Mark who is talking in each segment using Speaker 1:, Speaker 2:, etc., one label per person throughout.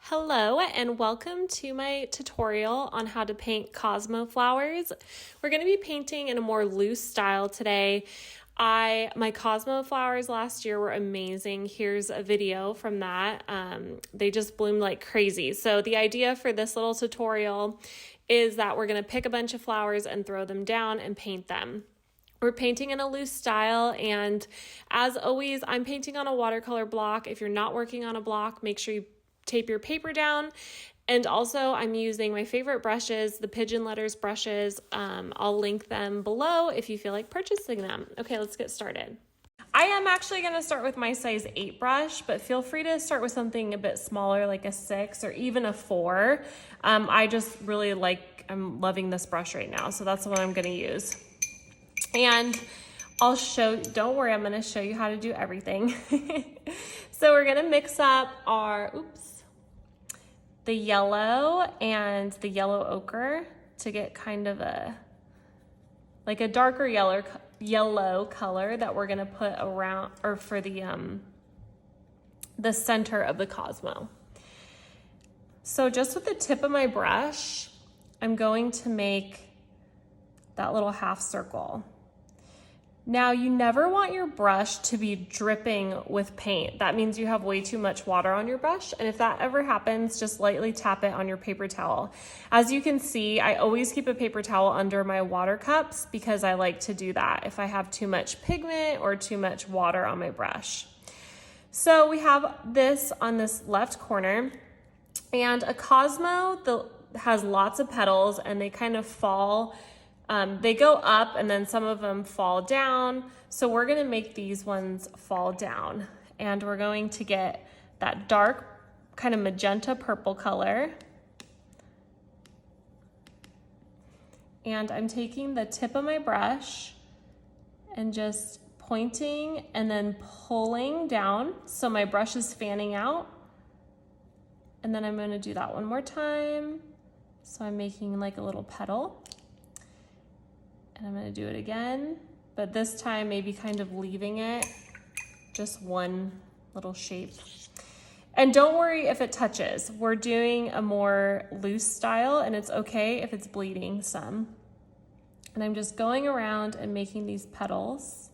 Speaker 1: Hello and welcome to my tutorial on how to paint cosmo flowers. We're going to be painting in a more loose style today. My cosmo flowers last year were amazing. Here's a video from that. They just bloomed like crazy. So the idea for this little tutorial is that we're going to pick a bunch of flowers and throw them down and paint them. We're painting in a loose style, and as always, I'm painting on a watercolor block. If you're not working on a block, make sure you tape your paper down. And also I'm using my favorite brushes, the Pigeon letters brushes. I'll link them below if you feel like purchasing them. Okay, let's get started. I am actually going to start with my size 8 brush, but feel free to start with something a bit smaller, like a 6 or even a 4. I just really I'm loving this brush right now, so that's the one I'm going to use. And don't worry, I'm going to show you how to do everything. So we're going to mix up the yellow and the yellow ochre to get kind of a darker yellow color that we're going to put around or for the center of the cosmo. So just with the tip of my brush, I'm going to make that little half circle. Now, you never want your brush to be dripping with paint. That means you have way too much water on your brush, and if that ever happens, just lightly tap it on your paper towel. As you can see, I always keep a paper towel under my water cups because I like to do that if I have too much pigment or too much water on my brush. So we have this on this left corner, and a cosmo has lots of petals, and they kind of fall. They go up and then some of them fall down. So we're going to make these ones fall down, and we're going to get that dark kind of magenta purple color. And I'm taking the tip of my brush and just pointing and then pulling down. So my brush is fanning out. And then I'm going to do that one more time. So I'm making like a little petal. And I'm going to do it again, but this time maybe kind of leaving it just one little shape. And don't worry if it touches. We're doing a more loose style, and it's okay if it's bleeding some. And I'm just going around and making these petals.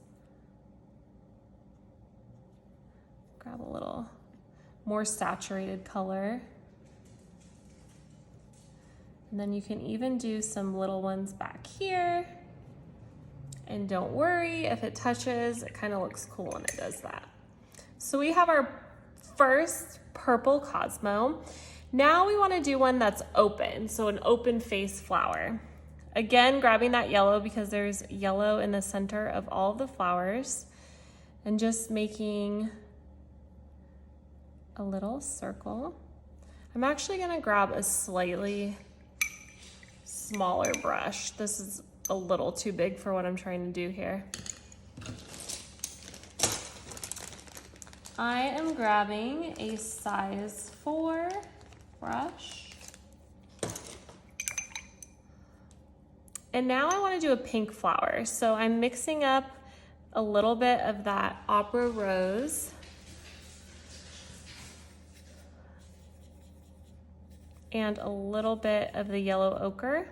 Speaker 1: Grab a little more saturated color. And then you can even do some little ones back here. And don't worry if it touches, it kind of looks cool when it does that. So we have our first purple cosmo. Now we want to do one that's open, so an open face flower. Again, grabbing that yellow because there's yellow in the center of all of the flowers, and just making a little circle. I'm actually going to grab a slightly smaller brush. This is a little too big for what I'm trying to do here. I am grabbing a size 4 brush. And now I want to do a pink flower. So I'm mixing up a little bit of that opera rose and a little bit of the yellow ochre.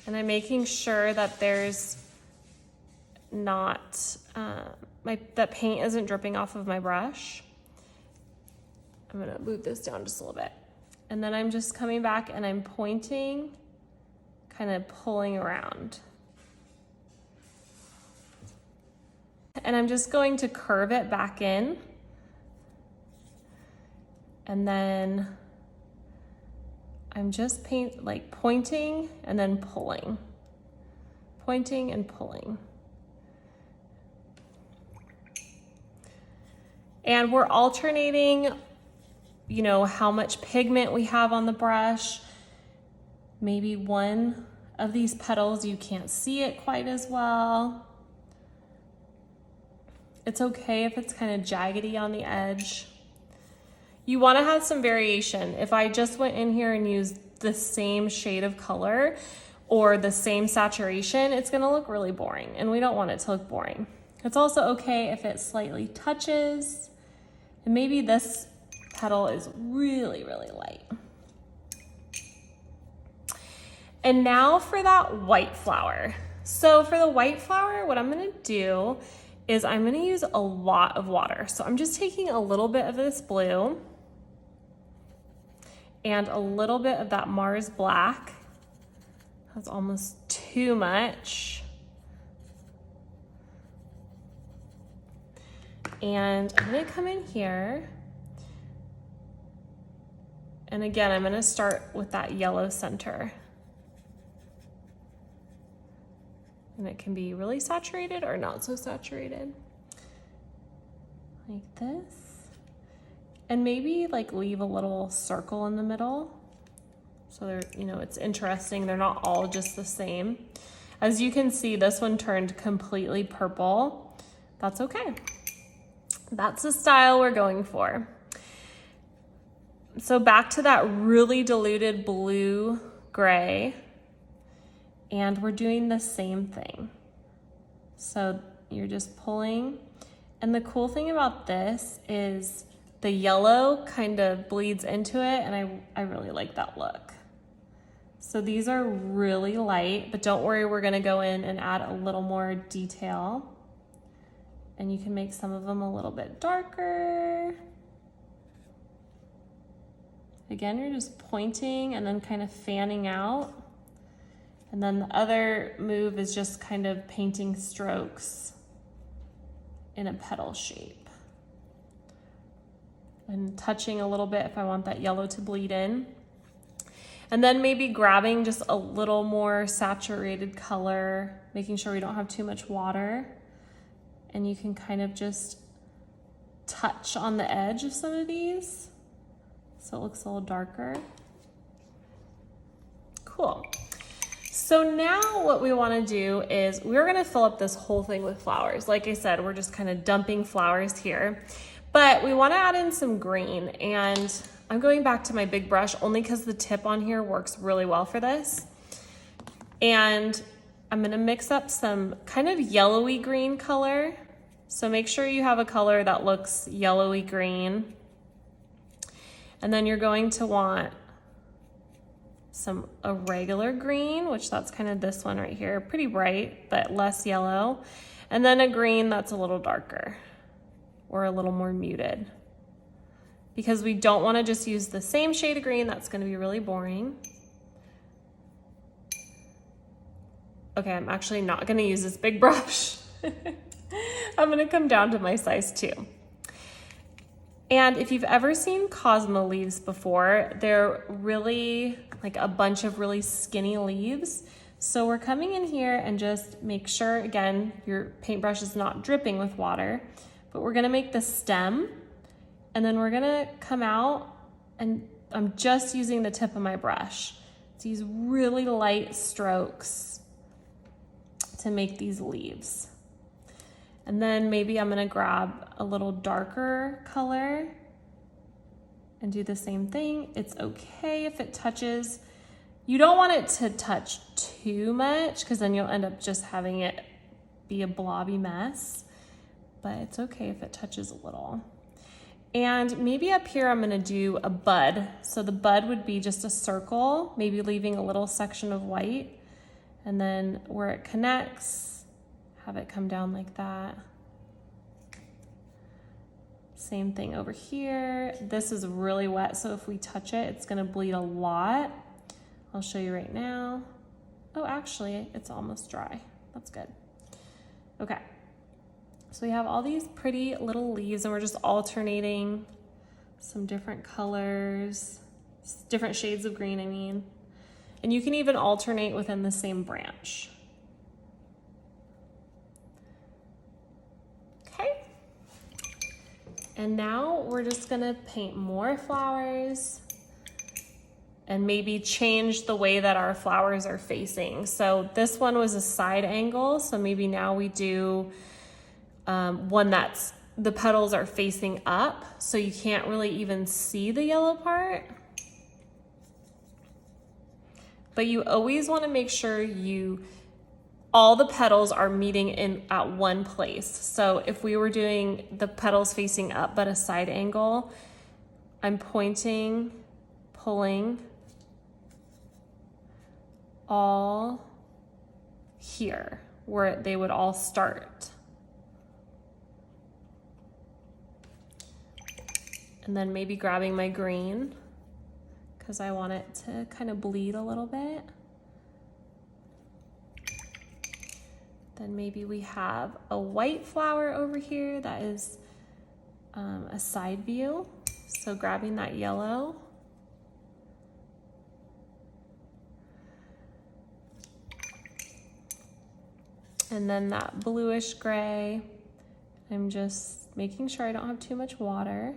Speaker 1: And I'm making sure that there's not, that paint isn't dripping off of my brush. I'm gonna move this down just a little bit. And then I'm just coming back and I'm pointing, kind of pulling around. And I'm just going to curve it back in. And then I'm just pointing and then pulling. Pointing and pulling. And we're alternating, how much pigment we have on the brush. Maybe one of these petals, you can't see it quite as well. It's okay if it's kind of jaggedy on the edge. You want to have some variation. If I just went in here and used the same shade of color or the same saturation, it's going to look really boring, and we don't want it to look boring. It's also okay if it slightly touches And maybe this petal is really, really light. And now for that white flower. So for the white flower, what I'm gonna do is I'm gonna use a lot of water. So I'm just taking a little bit of this blue and a little bit of that Mars black. That's almost too much. And I'm gonna come in here. And again, I'm gonna start with that yellow center. And it can be really saturated or not so saturated. Like this. And maybe like leave a little circle in the middle. So they're, you know, it's interesting. They're not all just the same. As you can see, this one turned completely purple. That's okay. That's the style we're going for. So back to that really diluted blue gray. And we're doing the same thing. So you're just pulling. And the cool thing about this is the yellow kind of bleeds into it, and I really like that look. So these are really light, but don't worry, we're gonna go in and add a little more detail. And you can make some of them a little bit darker. Again, you're just pointing and then kind of fanning out. And then the other move is just kind of painting strokes in a petal shape. And touching a little bit if I want that yellow to bleed in. And then maybe grabbing just a little more saturated color, making sure we don't have too much water. And you can kind of just touch on the edge of some of these so it looks a little darker. Cool. So now what we want to do is we're going to fill up this whole thing with flowers. Like I said, we're just kind of dumping flowers here, but we want to add in some green, and I'm going back to my big brush only because the tip on here works really well for this. And I'm going to mix up some kind of yellowy green color. So make sure you have a color that looks yellowy green. And then you're going to want a regular green, which that's kind of this one right here, pretty bright, but less yellow. And then a green that's a little darker or a little more muted. Because we don't want to just use the same shade of green, that's going to be really boring. Okay, I'm actually not going to use this big brush. I'm going to come down to my size 2. And if you've ever seen cosmo leaves before, they're really like a bunch of really skinny leaves. So we're coming in here and just make sure, again, your paintbrush is not dripping with water, but we're gonna make the stem, and then we're gonna come out, and I'm just using the tip of my brush. These really light strokes to make these leaves. And then maybe I'm gonna grab a little darker color and do the same thing. It's okay if it touches. You don't want it to touch too much because then you'll end up just having it be a blobby mess, but it's okay if it touches a little. And maybe up here I'm gonna do a bud. So the bud would be just a circle, maybe leaving a little section of white, and then where it connects, have it come down like that. Same thing over here. This is really wet, so if we touch it, it's gonna bleed a lot. I'll show you right now. Oh, actually, it's almost dry. That's good. Okay, so we have all these pretty little leaves, and we're just alternating some different colors, different shades of green, I mean. And you can even alternate within the same branch. Okay. And now we're just gonna paint more flowers and maybe change the way that our flowers are facing. So this one was a side angle, so maybe now we do one that's, the petals are facing up, so you can't really even see the yellow part. But you always wanna make sure you all the petals are meeting in at one place. So if we were doing the petals facing up but a side angle, I'm pointing, pulling all here where they would all start. And then maybe grabbing my green because I want it to kind of bleed a little bit. Then maybe we have a white flower over here that is a side view. So grabbing that yellow. And then that bluish gray. I'm just making sure I don't have too much water.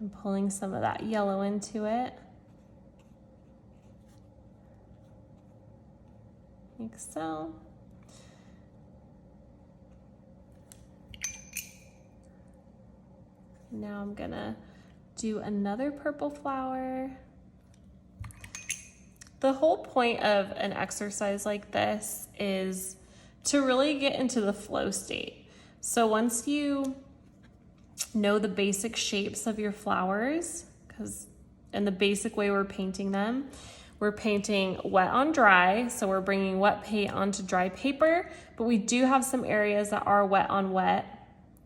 Speaker 1: I'm pulling some of that yellow into it. Like so. Now I'm gonna do another purple flower. The whole point of an exercise like this is to really get into the flow state. So once you know the basic shapes of your flowers, and the basic way we're painting them, we're painting wet on dry, so we're bringing wet paint onto dry paper, but we do have some areas that are wet on wet,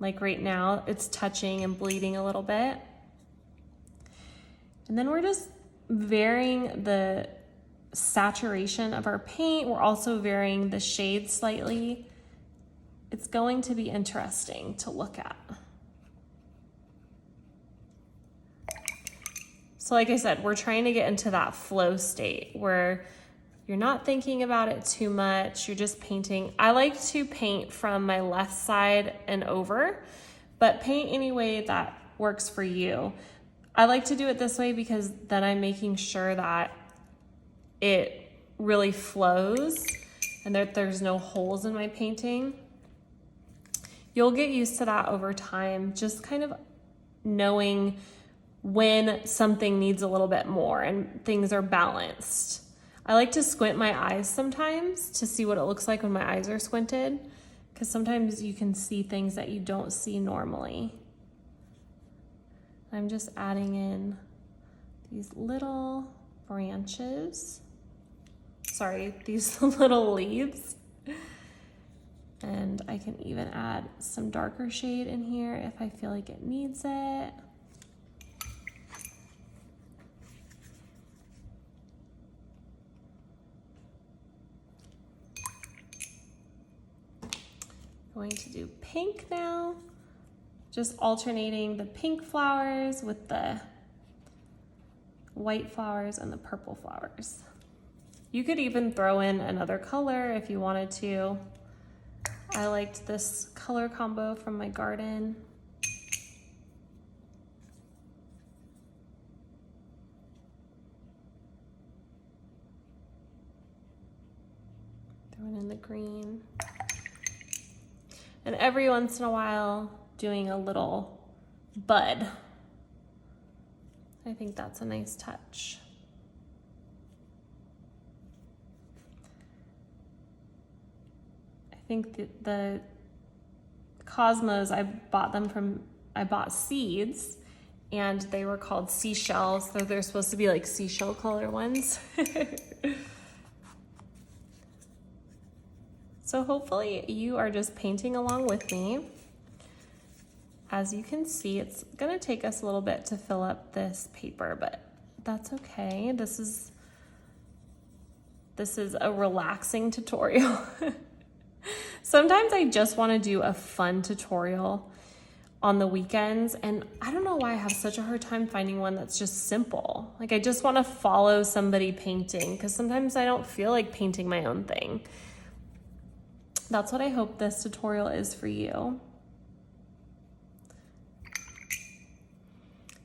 Speaker 1: like right now, it's touching and bleeding a little bit. And then we're just varying the saturation of our paint. We're also varying the shade slightly. It's going to be interesting to look at. So like I said, we're trying to get into that flow state where you're not thinking about it too much. You're just painting. I like to paint from my left side and over, but paint any way that works for you. I like to do it this way because then I'm making sure that it really flows and that there's no holes in my painting. You'll get used to that over time, just kind of knowing when something needs a little bit more and things are balanced. I like to squint my eyes sometimes to see what it looks like when my eyes are squinted, because sometimes you can see things that you don't see normally. I'm just adding in these little branches. Sorry, these little leaves. And I can even add some darker shade in here if I feel like it needs it. Going to do pink now, just alternating the pink flowers with the white flowers and the purple flowers. You could even throw in another color if you wanted to. I liked this color combo from my garden. Throwing in the green. And every once in a while, doing a little bud. I think that's a nice touch. I think the cosmos, I bought seeds, and they were called seashells, so they're supposed to be like seashell color ones. So hopefully you are just painting along with me. As you can see, it's gonna take us a little bit to fill up this paper, but that's okay. This is a relaxing tutorial. Sometimes I just wanna do a fun tutorial on the weekends, and I don't know why I have such a hard time finding one that's just simple. Like I just wanna follow somebody painting, because sometimes I don't feel like painting my own thing. That's what I hope this tutorial is for you.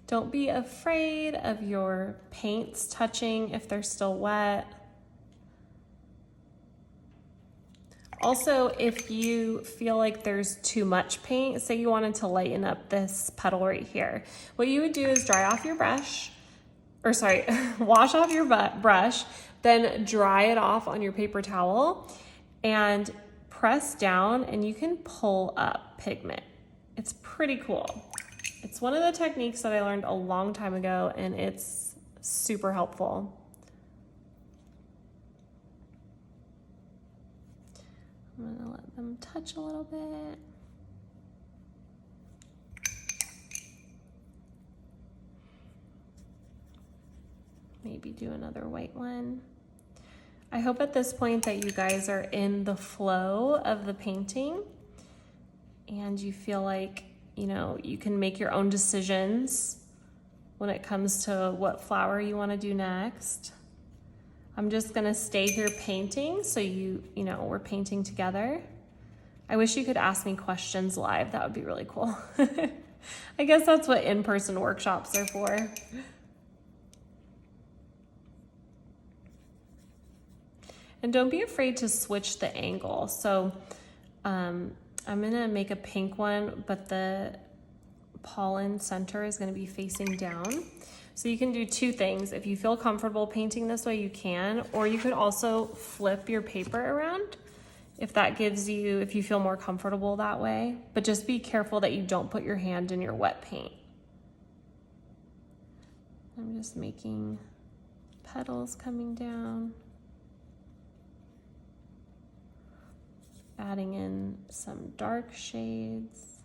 Speaker 1: Don't be afraid of your paints touching if they're still wet. Also, if you feel like there's too much paint, say you wanted to lighten up this petal right here, what you would do is dry off your brush, wash off your brush, Then dry it off on your paper towel and press down, and you can pull up pigment. It's pretty cool. It's one of the techniques that I learned a long time ago, and it's super helpful. I'm gonna let them touch a little bit. Maybe do another white one. I hope at this point that you guys are in the flow of the painting and you feel like, you know, you can make your own decisions when it comes to what flower you want to do next. I'm just gonna stay here painting, so you know, we're painting together. I wish you could ask me questions live. That would be really cool. I guess that's what in-person workshops are for. And don't be afraid to switch the angle. So I'm gonna make a pink one, but the pollen center is gonna be facing down. So you can do two things. If you feel comfortable painting this way, you can, or you could also flip your paper around if that gives you, if you feel more comfortable that way. But just be careful that you don't put your hand in your wet paint. I'm just making petals coming down. Adding in some dark shades.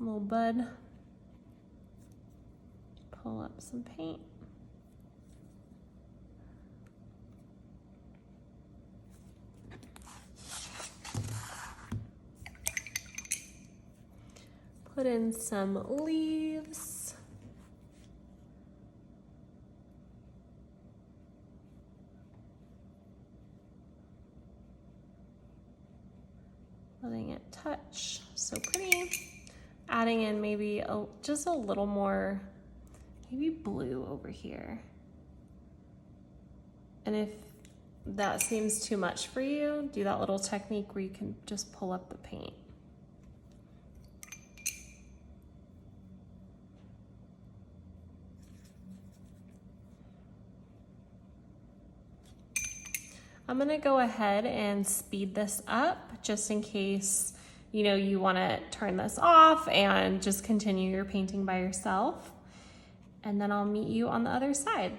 Speaker 1: A little bud. Pull up some paint. Put in some leaves. Letting it touch, so pretty. Adding in maybe just a little more, maybe blue over here. And if that seems too much for you, do that little technique where you can just pull up the paint. I'm gonna go ahead and speed this up just in case, you know, you wanna turn this off and just continue your painting by yourself. And then I'll meet you on the other side.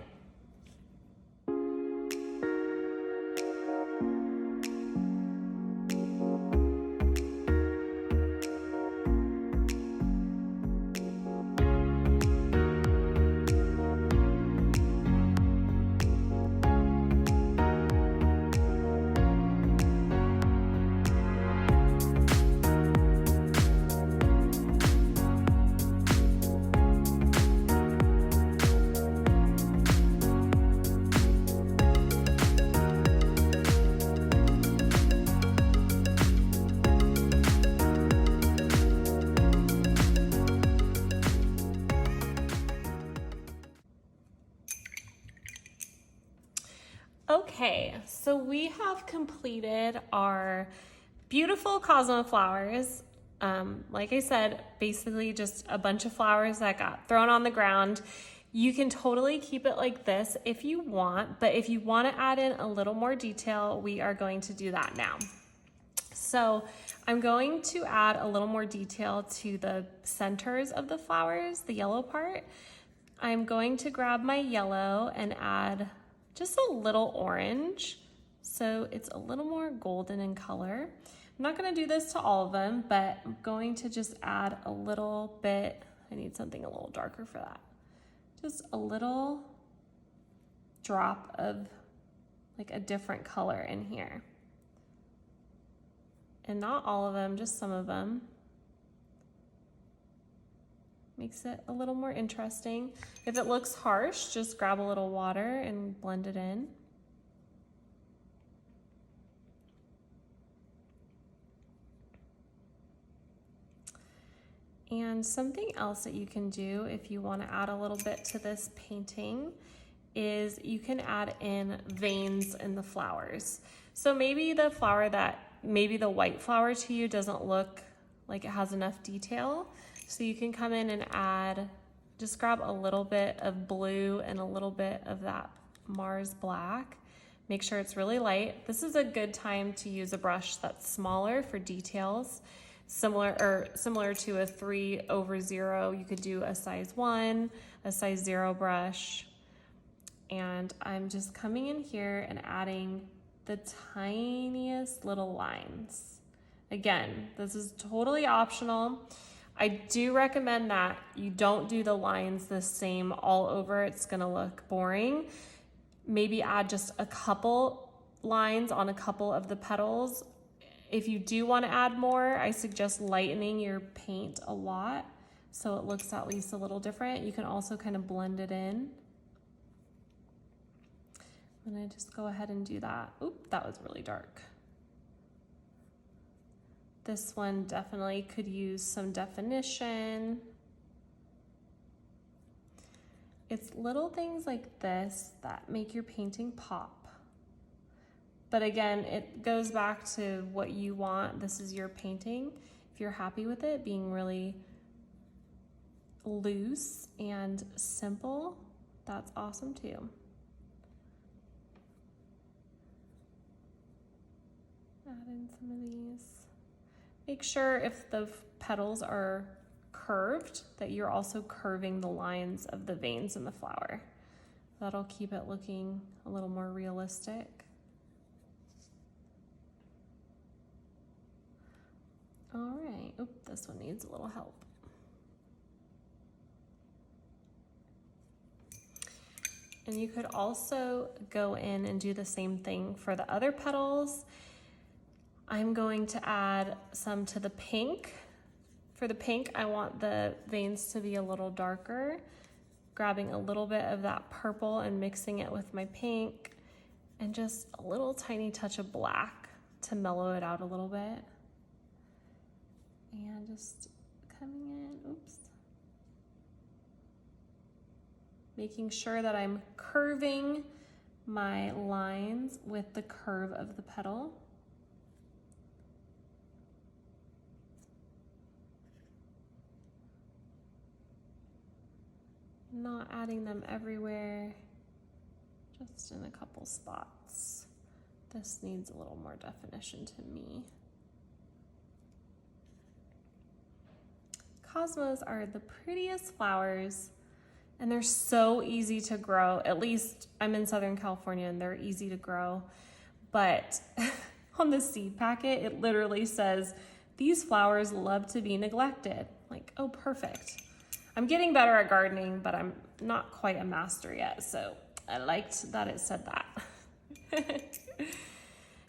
Speaker 1: Okay, so we have completed our beautiful cosmo flowers. Like I said, basically just a bunch of flowers that got thrown on the ground. You can totally keep it like this if you want, but if you want to add in a little more detail, we are going to do that now. So I'm going to add a little more detail to the centers of the flowers, the yellow part. I'm going to grab my yellow and add just a little orange, so it's a little more golden in color. I'm not gonna do this to all of them, but I'm going to just add a little bit. I need something a little darker for that. Just a little drop of like a different color in here. And not all of them, just some of them. Makes it a little more interesting. If it looks harsh, just grab a little water and blend it in. And something else that you can do if you want to add a little bit to this painting is you can add in veins in the flowers. So maybe the flower maybe the white flower to you doesn't look like it has enough detail. So you can come in and add, just grab a little bit of blue and a little bit of that Mars black. Make sure it's really light. This is a good time to use a brush that's smaller for details. Similar to a 3/0. You could do a size 1, a size 0 brush. And I'm just coming in here and adding the tiniest little lines. Again, this is totally optional. I do recommend that you don't do the lines the same all over. It's gonna look boring. Maybe add just a couple lines on a couple of the petals. If you do want to add more, I suggest lightening your paint a lot so it looks at least a little different. You can also kind of blend it in. I'm gonna just go ahead and do that. Oop, that was really dark. This one definitely could use some definition. It's little things like this that make your painting pop. But again, it goes back to what you want. This is your painting. If you're happy with it being really loose and simple, that's awesome too. Add in some of these. Make sure if the petals are curved that you're also curving the lines of the veins in the flower. That'll keep it looking a little more realistic. All right, oop, this one needs a little help. And you could also go in and do the same thing for the other petals. I'm going to add some to the pink. For the pink, I want the veins to be a little darker, grabbing a little bit of that purple and mixing it with my pink, and just a little tiny touch of black to mellow it out a little bit. And just coming in, oops. Making sure that I'm curving my lines with the curve of the petal. Not adding them everywhere, just in a couple spots. This needs a little more definition to me. Cosmos are the prettiest flowers, and they're so easy to grow. At least I'm in Southern California and they're easy to grow. But on the seed packet, it literally says, these flowers love to be neglected. Like, oh, perfect. I'm getting better at gardening, but I'm not quite a master yet, so I liked that it said that.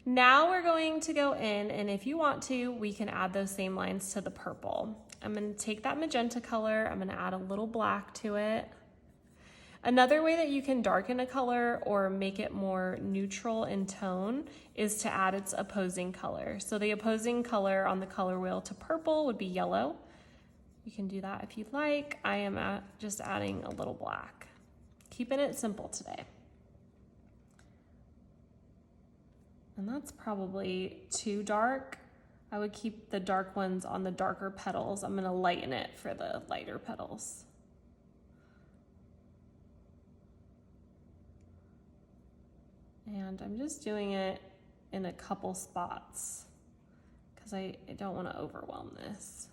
Speaker 1: Now we're going to go in, and if you want to, we can add those same lines to the purple. I'm gonna take that magenta color, I'm gonna add a little black to it. Another way that you can darken a color or make it more neutral in tone is to add its opposing color. So the opposing color on the color wheel to purple would be yellow. You can do that if you'd like. I am just adding a little black. Keeping it simple today. And that's probably too dark. I would keep the dark ones on the darker petals. I'm gonna lighten it for the lighter petals. And I'm just doing it in a couple spots because I don't want to overwhelm this.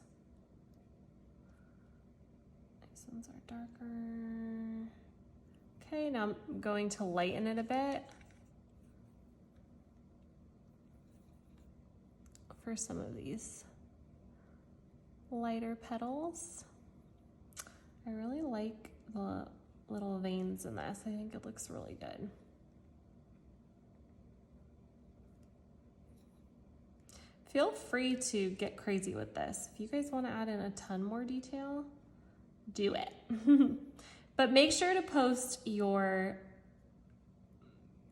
Speaker 1: These ones are darker. Okay, now I'm going to lighten it a bit for some of these lighter petals. I really like the little veins in this. I think it looks really good. Feel free to get crazy with this. If you guys want to add in a ton more detail, do it. But make sure to post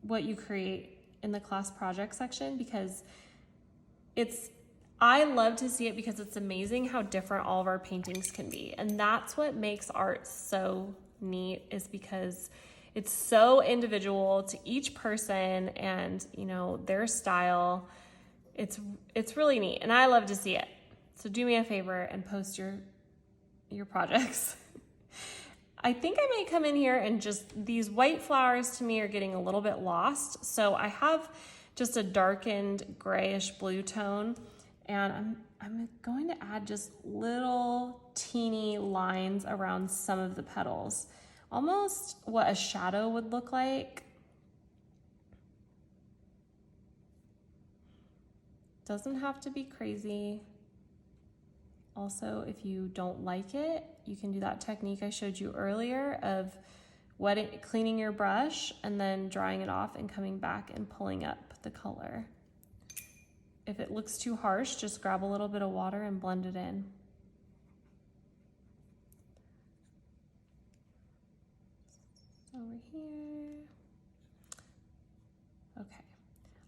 Speaker 1: what you create in the class project section, because I love to see it, because it's amazing how different all of our paintings can be. And that's what makes art so neat, is because it's so individual to each person and, you know, their style. It's really neat, and I love to see it. So do me a favor and post your your projects. I think I might come in here and just, these white flowers to me are getting a little bit lost. So I have just a darkened grayish blue tone, and I'm going to add just little teeny lines around some of the petals. Almost what a shadow would look like. Doesn't have to be crazy. Also, if you don't like it, you can do that technique I showed you earlier of cleaning your brush and then drying it off and coming back and pulling up the color. If it looks too harsh, just grab a little bit of water and blend it in. Over here. Okay.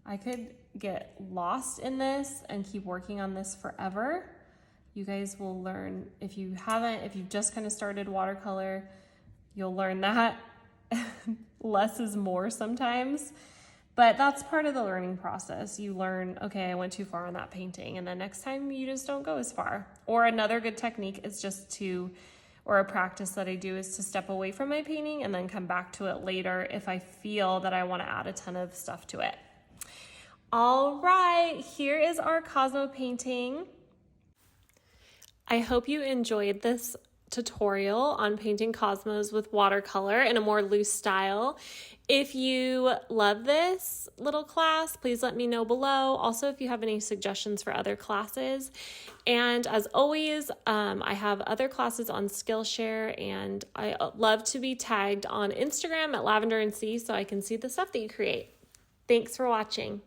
Speaker 1: I could get lost in this and keep working on this forever. You guys will learn, if you've just kind of started watercolor, you'll learn that less is more sometimes, but that's part of the learning process. You learn, okay, I went too far on that painting, and then next time you just don't go as far. Or another good technique is or a practice that I do is to step away from my painting and then come back to it later if I feel that I want to add a ton of stuff to it. All right, here is our Cosmo painting. I hope you enjoyed this tutorial on painting cosmos with watercolor in a more loose style. If you love this little class, please let me know below. Also, if you have any suggestions for other classes. And as always, I have other classes on Skillshare, and I love to be tagged on Instagram at Lavender and C so I can see the stuff that you create. Thanks for watching.